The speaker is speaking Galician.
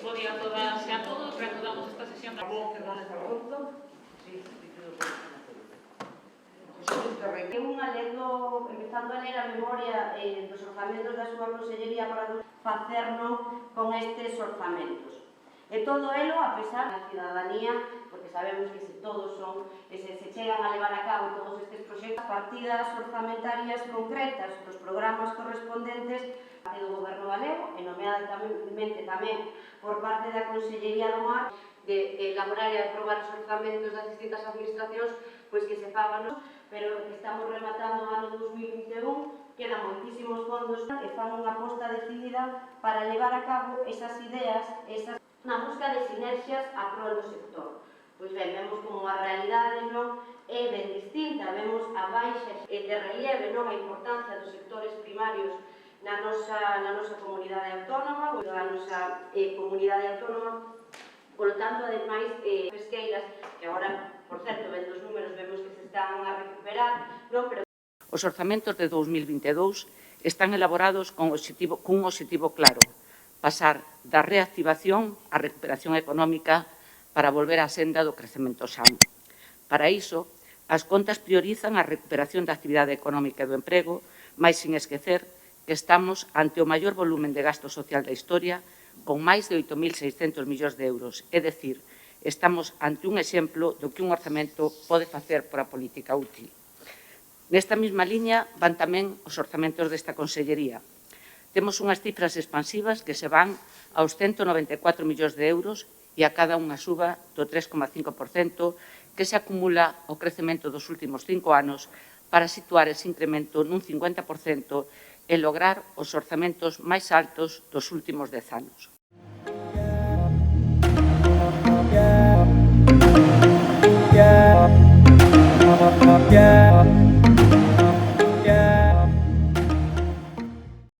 Bo día a todas e a todos, reanudamos esta sesión da... unha lendo, empezando a ler a memoria dos orzamentos da súa consellería para facernos con estes orzamentos. E todo elo, a pesar da cidadanía, porque sabemos que se todos son, se chegan a levar a cabo todos estes proxectos, partidas orzamentarias concretas dos programas correspondentes do Goberno galego, e nomeadamente tamén por parte da Consellería do Mar, de elaborar e aprobar os orzamentos das distintas administracións, pois que se fagan, pero estamos rematando o ano 2021, quedan moitísimos fondos e fan unha aposta decidida para levar a cabo esas ideas, na busca de sinerxias a prol do sector. Pois ben, vemos como a realidade non é ben distinta, vemos a baixa de relieve, non a importancia dos sectores primarios na nosa comunidade autónoma, ou na nosa comunidade autónoma. Por lo tanto, ademais, pesqueiras, que agora, por certo, vendo os números, vemos que se están a recuperar, non? Pero os orzamentos de 2022 están elaborados cun obxectivo claro: pasar da reactivación á recuperación económica para volver á senda do crecemento sano. Para iso, as contas priorizan a recuperación da actividade económica e do emprego, mais sin esquecer que estamos ante o maior volumen de gasto social da historia, con máis de 8.600 millóns de euros. É dicir, estamos ante un exemplo do que un orzamento pode facer por a política útil. Nesta mesma liña van tamén os orzamentos desta Consellería. Temos unhas cifras expansivas que se van aos 194 millóns de euros e a cada unha suba do 3,5% que se acumula ao crecemento dos últimos 5 anos para situar ese incremento nun 50% e lograr os orzamentos máis altos dos últimos 10 anos.